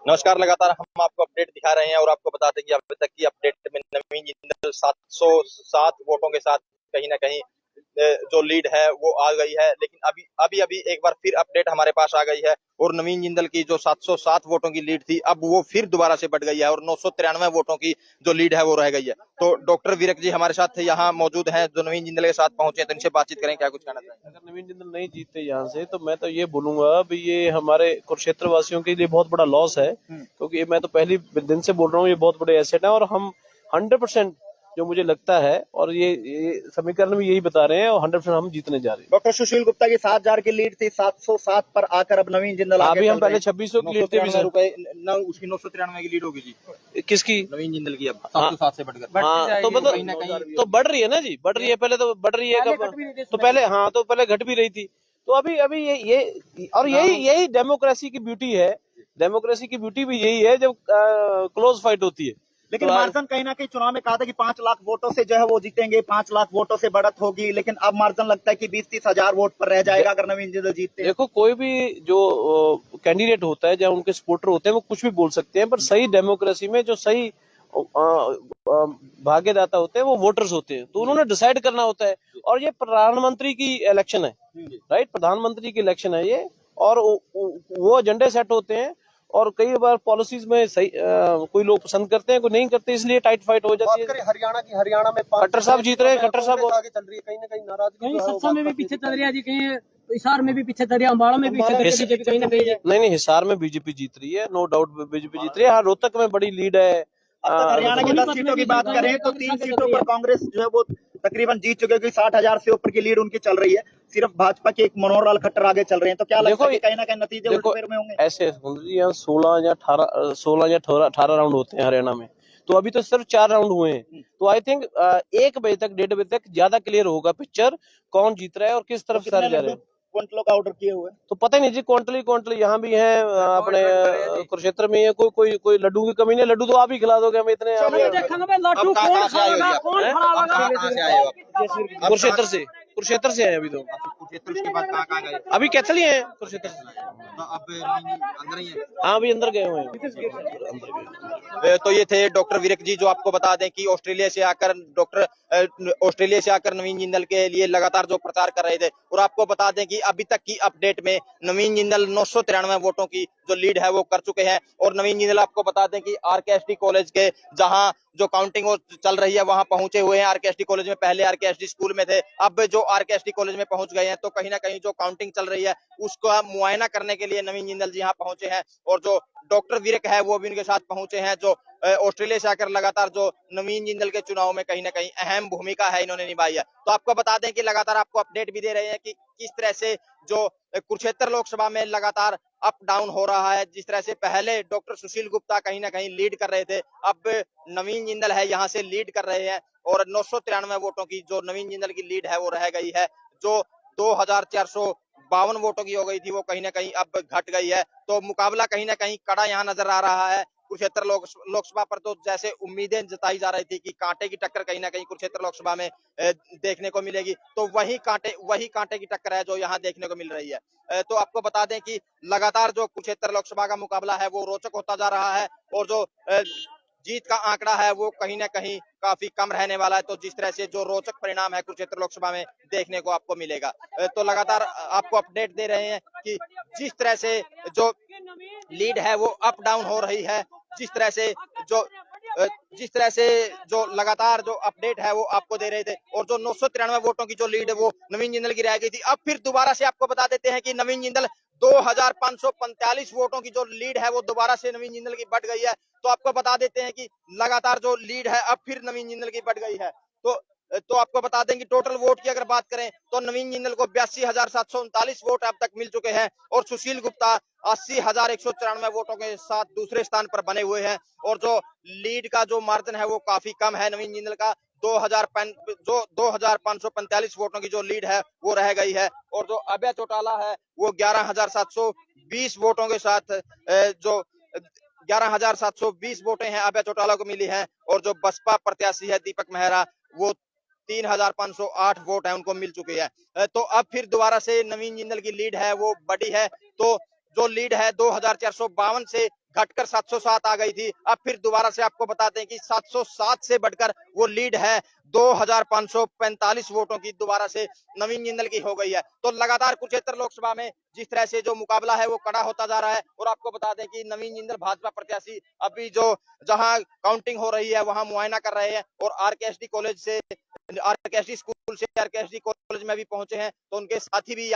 नमस्कार। लगातार हम आपको अपडेट दिखा रहे हैं और आपको बता दें कि अभी तक की अपडेट में नवीन जिंदल 707 वोटों के साथ कहीं ना कहीं जो लीड है वो आ गई है। लेकिन अभी अभी अभी एक बार फिर अपडेट हमारे पास आ गई है और नवीन जिंदल की जो 707 वोटों की लीड थी अब वो फिर दोबारा से बढ़ गई है और 993 वोटों की जो लीड है वो रह गई है। तो डॉक्टर वीरक जी हमारे साथ यहाँ मौजूद हैं जो नवीन जिंदल के साथ पहुंचे, तो इनसे बातचीत करें, क्या कुछ कहना चाहिए। अगर नवीन जिंदल नहीं जीतते यहाँ से तो मैं तो ये बोलूंगा भी ये हमारे कुरुक्षेत्र वासियों के लिए बहुत बड़ा लॉस है, क्योंकि मैं तो पहली दिन से बोल रहा हूँ ये बहुत बड़े एसेट है और हम 100% जो मुझे लगता है और ये समीकरण भी यही बता रहे हैं और 100% हम जीतने जा रहे हैं। डॉक्टर सुशील गुप्ता की 7,000 की लीड थी, 707 पर आकर अब नवीन जिंदल आगे अभी चल हम पहले रहे हैं। 2600 की लीड थे उसकी 993 की लीड होगी जी किसकी नवीन जिंदल की, अब 707 से बढ़कर। हाँ तो कहीं ना कहीं मतलब तो बढ़ रही है ना जी, बढ़ रही है, पहले तो बढ़ रही है कब तो पहले, हाँ तो पहले घट भी रही थी। तो अभी अभी ये और यही डेमोक्रेसी की ब्यूटी है। डेमोक्रेसी की ब्यूटी भी यही है जब क्लोज फाइट होती है। लेकिन तो मार्जिन कहीं ना कहीं चुनाव में कहा था कि 5 लाख वोटों से जो है वो जीतेंगे, 5 लाख वोटों से बढ़त होगी, लेकिन अब मार्जिन लगता है कि 20-30 हजार वोट पर रह जाएगा अगर नवीन जिंदल जीतते हैं। देखो कोई भी जो कैंडिडेट होता है, जहाँ उनके सपोर्टर होते हैं वो कुछ भी बोल सकते हैं, पर सही डेमोक्रेसी में जो सही भाग्यदाता होते हैं वो वोटर्स होते हैं, तो उन्होंने डिसाइड करना होता है। और ये प्रधानमंत्री की इलेक्शन है, राइट, प्रधानमंत्री की इलेक्शन है ये, और वो एजेंडे सेट होते हैं और कई बार पॉलिसीज में सही कोई लोग पसंद करते हैं, कोई नहीं करते, इसलिए टाइट फाइट हो जाती है। हरियाणा में खट्टर साहब जीत रहे हैं, खट्टर साहब आगे चल रही है, कहीं ना कहीं नाराजगी कहीं सत्सा में भी पीछे चल रही है जी, कहीं हिसार में भी पीछे चल रही है, अम्बाड़ा में भी पीछे चल रही है, कहीं ना कहीं। नहीं, हिसार में बीजेपी जीत रही है, नो डाउट बीजेपी जीत रही है। हाँ, रोहतक में बड़ी लीड है। अब तक हरियाणा की 10 सीटों की बात करें तो 3 सीटों पर कांग्रेस जो है वो तकरीबन जीत चुके हैं, 60,000 से ऊपर की लीड उनकी चल रही है। सिर्फ भाजपा के एक मनोहर लाल खट्टर आगे चल रहे हैं, तो क्या लगता है कि कहीं ना कहीं नतीजे उलटफेर में होंगे? ऐसे यहाँ 16 या 18 राउंड होते हैं हरियाणा में, तो अभी तो सिर्फ 4 राउंड हुए हैं। तो आई थिंक 1 बजे तक 1:30 बजे तक ज्यादा क्लियर होगा पिक्चर, कौन जीत रहा है और किस तरफ सारे जा रहे हैं। क्विंटलों का ऑर्डर किए हुए तो पता ही नहीं जी, क्वांटली यहाँ भी है, अपने कुरुक्षेत्र में है। कोई लड्डू की कमी नहीं, लड्डू तो आप ही खिला दोगे, हमें इतने लड्डू कौन खाएगा, कौन खाएगा? कुरुक्षेत्र से है अभी तो। उसके बाद कहाँ गए? अभी कैथल ही है कुरुक्षेत्र से। तो अब अंदर ही है। हाँ अभी अंदर गए हुए हैं। तो ये थे डॉक्टर वीरक जी, जो आपको बता दें कि ऑस्ट्रेलिया से आकर नवीन जिंदल के लिए लगातार जो प्रचार कर रहे थे। और आपको बता दें कि अभी तक की अपडेट में नवीन जिंदल 993 वोटों की जो लीड है वो कर चुके हैं। और नवीन जिंदल आपको बता दें कि आरकेएसटी कॉलेज के जहां जो काउंटिंग चल रही है वहां पहुंचे हुए हैं। आरकेएसटी कॉलेज में पहले आरकेएसटी स्कूल में थे, अब जो आरकेएसटी कॉलेज में पहुंच गए हैं, तो कहीं ना कहीं जो काउंटिंग चल रही है उसका मुआयना करने के लिए नवीन जिंदल जी यहाँ पहुंचे हैं। और जो डॉक्टर वीरक है वो भी उनके साथ पहुंचे हैं, जो ऑस्ट्रेलिया से आकर लगातार जो नवीन जिंदल के चुनाव में कहीं ना कहीं अहम भूमिका है इन्होंने निभाई है। तो आपको बता दें कि लगातार आपको अपडेट भी दे रहे हैं कि किस तरह से जो कुरुक्षेत्र लोकसभा में लगातार अप डाउन हो रहा है। जिस तरह से पहले डॉक्टर सुशील गुप्ता कहीं ना कहीं लीड कर रहे थे, अब नवीन जिंदल है यहाँ से लीड कर रहे हैं और 993 वोटों की जो नवीन जिंदल की लीड है वो रह गई है। जो 2452 वोटों की हो गई थी वो कहीं ना कहीं अब घट गई है। तो मुकाबला कहीं ना कहीं कड़ा यहाँ नजर आ रहा है। कुरुक्षेत्र लोकसभा पर तो जैसे उम्मीदें जताई जा रही थी कि कांटे की टक्कर कहीं ना कहीं कुरुक्षेत्र लोकसभा में देखने को मिलेगी, तो वही कांटे की टक्कर है जो यहाँ देखने को मिल रही है। तो आपको बता दें कि लगातार जो कुरुक्षेत्र लोकसभा का मुकाबला है वो रोचक होता जा रहा है और जो जीत का आंकड़ा है वो कहीं ना कहीं काफी कम रहने वाला है। तो जिस तरह से जो रोचक परिणाम है कुरुक्षेत्र लोकसभा में देखने को आपको मिलेगा, तो लगातार आपको अपडेट दे रहे हैं कि जिस तरह से जो लीड है वो अप डाउन हो रही है, जिस तरह से जो लगातार जो अपडेट है वो आपको दे रहे थे। और जो 993 वोटों की जो लीड है वो नवीन जिंदल की रह गई थी, अब फिर दोबारा से आपको बता देते हैं कि नवीन जिंदल 2545 वोटों की जो लीड है वो दोबारा से नवीन जिंदल की बढ़ गई है। तो आपको बता देते हैं कि लगातार जो लीड है अब फिर नवीन जिंदल की बढ़ गई है। तो आपको बता दें कि टोटल वोट की अगर बात करें तो नवीन जिंदल को 82,739 वोट अब तक मिल चुके हैं और सुशील गुप्ता 80,194 वोटों के साथ दूसरे स्थान पर बने हुए हैं। और जो लीड का जो मार्जिन है वो काफी कम है नवीन जिंदल का, 2545 वोटों की जो लीड है वो रह गई है। और जो अभय चौटाला है वो 11,720 वोटों के साथ जो 11,720 वोटें हैं अभय चौटाला को मिली हैं। और जो बसपा प्रत्याशी है दीपक मेहरा वो 3,508 वोट है उनको मिल चुके हैं। तो अब फिर दोबारा से नवीन जिंदल की लीड है वो बढ़ी है। तो जो लीड है 2452 से घटकर 707 आ गई थी। अब फिर दोबारा से आपको बताते हैं कि 707 से बढ़कर वो लीड है 2545 वोटों की दोबारा से नवीन जिंदल की हो गई है। तो लगातार कुरुक्षेत्र लोकसभा में जिस तरह से जो मुकाबला है वो कड़ा होता जा रहा है। और आपको बता दें कि नवीन जिंदल भाजपा प्रत्याशी अभी जो जहां काउंटिंग हो रही है वहां मुआयना कर रहे हैं और आरकेएसडी स्कूल से आरकेएसडी कॉलेज में भी पहुंचे हैं, तो उनके साथी भी